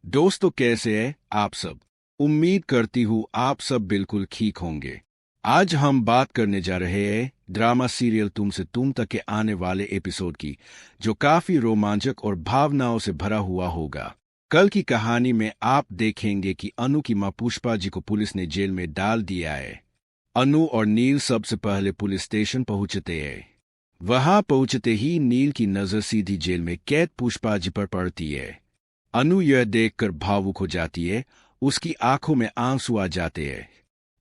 दोस्तों, कैसे हैं आप सब। उम्मीद करती हूँ आप सब बिल्कुल ठीक होंगे। आज हम बात करने जा रहे हैं ड्रामा सीरियल तुम से तुम तक के आने वाले एपिसोड की, जो काफी रोमांचक और भावनाओं से भरा हुआ होगा। कल की कहानी में आप देखेंगे कि अनु की मां पुष्पा जी को पुलिस ने जेल में डाल दिया है। अनु और नील सबसे पहले पुलिस स्टेशन पहुंचते हैं। वहां पहुंचते ही नील की नजर सीधी जेल में कैद पुष्पा जी पर पड़ती है। अनु यह देखकर भावुक हो जाती है, उसकी आंखों में आंसू आ जाते हैं।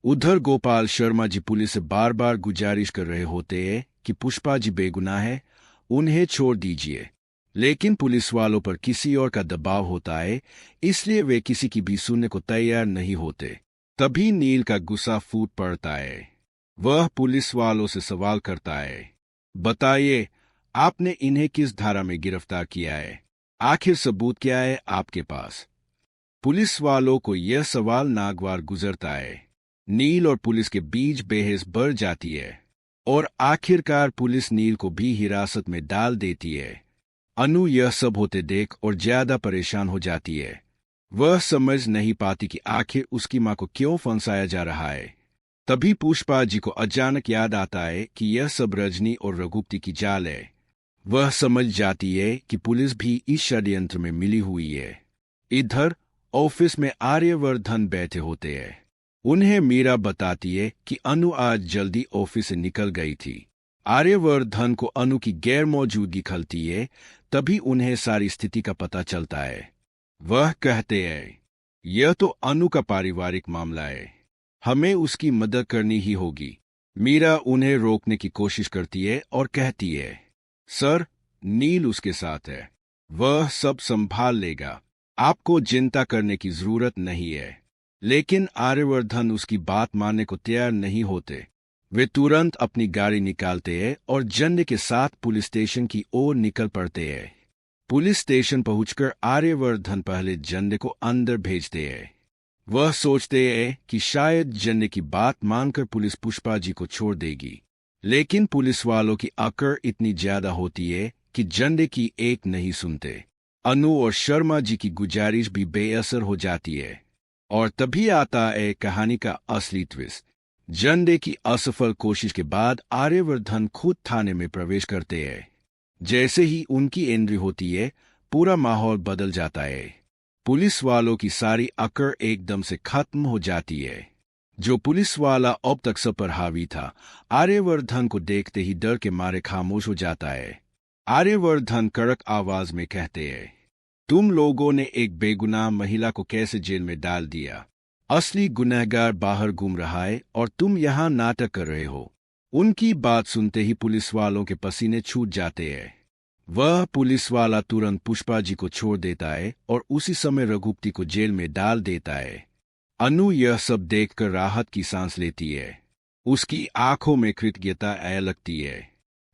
उधर गोपाल शर्मा जी पुलिस से बार बार गुजारिश कर रहे होते हैं कि पुष्पा जी बेगुनाह है, उन्हें छोड़ दीजिए। लेकिन पुलिस वालों पर किसी और का दबाव होता है, इसलिए वे किसी की भी सुनने को तैयार नहीं होते। तभी नील का गुस्सा फूट पड़ता है। वह पुलिस वालों से सवाल करता है, बताइए, आपने इन्हें किस धारा में गिरफ्तार किया है? आखिर सबूत क्या है आपके पास? पुलिस वालों को यह सवाल नागवार गुजरता है। नील और पुलिस के बीच बहस बढ़ जाती है और आखिरकार पुलिस नील को भी हिरासत में डाल देती है। अनु यह सब होते देख और ज्यादा परेशान हो जाती है। वह समझ नहीं पाती कि आखिर उसकी मां को क्यों फंसाया जा रहा है। तभी पुष्पा जी को अचानक याद आता है कि यह सब रजनी और रघुपति की चाल है। वह समझ जाती है कि पुलिस भी इस षड्यंत्र में मिली हुई है। इधर ऑफिस में आर्यवर्धन बैठे होते हैं। उन्हें मीरा बताती है कि अनु आज जल्दी ऑफिस से निकल गई थी। आर्यवर्धन को अनु की गैर मौजूदगी खलती है, तभी उन्हें सारी स्थिति का पता चलता है। वह कहते हैं, यह तो अनु का पारिवारिक मामला है, हमें उसकी मदद करनी ही होगी। मीरा उन्हें रोकने की कोशिश करती है और कहती है, सर, नील उसके साथ है, वह सब संभाल लेगा, आपको चिंता करने की जरूरत नहीं है। लेकिन आर्यवर्धन उसकी बात मानने को तैयार नहीं होते। वे तुरंत अपनी गाड़ी निकालते हैं और जन्ने के साथ पुलिस स्टेशन की ओर निकल पड़ते हैं। पुलिस स्टेशन पहुंचकर आर्यवर्धन पहले जन्ने को अंदर भेजते हैं। वह सोचते हैं कि शायद जन्ने की बात मानकर पुलिस पुष्पा जी को छोड़ देगी। लेकिन पुलिस वालों की अकड़ इतनी ज्यादा होती है कि जन्ने की एक नहीं सुनते। अनु और शर्मा जी की गुजारिश भी बेअसर हो जाती है। और तभी आता है कहानी का असली ट्विस्ट। जन्ने की असफल कोशिश के बाद आर्यवर्धन खुद थाने में प्रवेश करते हैं। जैसे ही उनकी एंट्री होती है, पूरा माहौल बदल जाता है। पुलिस वालों की सारी अकड़ एकदम से खत्म हो जाती है। जो पुलिस वाला अब तक सब पर हावी था, आर्यवर्धन को देखते ही डर के मारे खामोश हो जाता है। आर्यवर्धन कड़क आवाज में कहते हैं, तुम लोगों ने एक बेगुनाह महिला को कैसे जेल में डाल दिया? असली गुनहगार बाहर घूम रहा है और तुम यहाँ नाटक कर रहे हो। उनकी बात सुनते ही पुलिस वालों के पसीने छूट जाते हैं। वह पुलिस वाला तुरंत पुष्पा जी को छोड़ देता है और उसी समय रघुपति को जेल में डाल देता है। अनु यह सब देखकर राहत की सांस लेती है। उसकी आंखों में कृतज्ञता आया लगती है।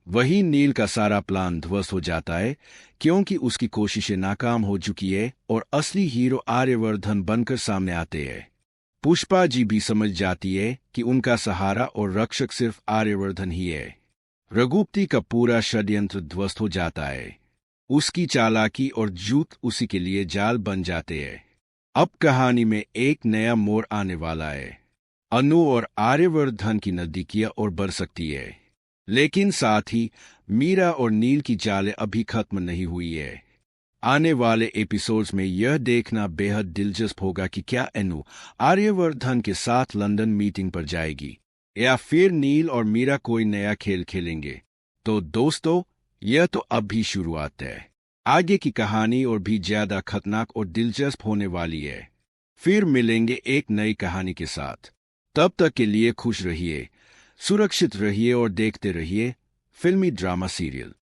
वही नील का सारा प्लान ध्वस्त हो जाता है, क्योंकि उसकी कोशिशें नाकाम हो चुकी है और असली हीरो आर्यवर्धन बनकर सामने आते हैं। पुष्पा जी भी समझ जाती है कि उनका सहारा और रक्षक सिर्फ आर्यवर्धन ही है। रघुपति का पूरा षड्यंत्र ध्वस्त हो जाता है। उसकी चालाकी और झूठ उसी के लिए जाल बन जाते हैं। अब कहानी में एक नया मोड़ आने वाला है। अनु और आर्यवर्धन की नजदीकियां और बढ़ सकती है, लेकिन साथ ही मीरा और नील की चालें अभी खत्म नहीं हुई है। आने वाले एपिसोड्स में यह देखना बेहद दिलचस्प होगा कि क्या अनु आर्यवर्धन के साथ लंदन मीटिंग पर जाएगी या फिर नील और मीरा कोई नया खेल खेलेंगे। तो दोस्तों, यह तो अब भी शुरुआत है। आगे की कहानी और भी ज्यादा खतरनाक और दिलचस्प होने वाली है। फिर मिलेंगे एक नई कहानी के साथ। तब तक के लिए खुश रहिए, सुरक्षित रहिए और देखते रहिए फिल्मी ड्रामा सीरियल।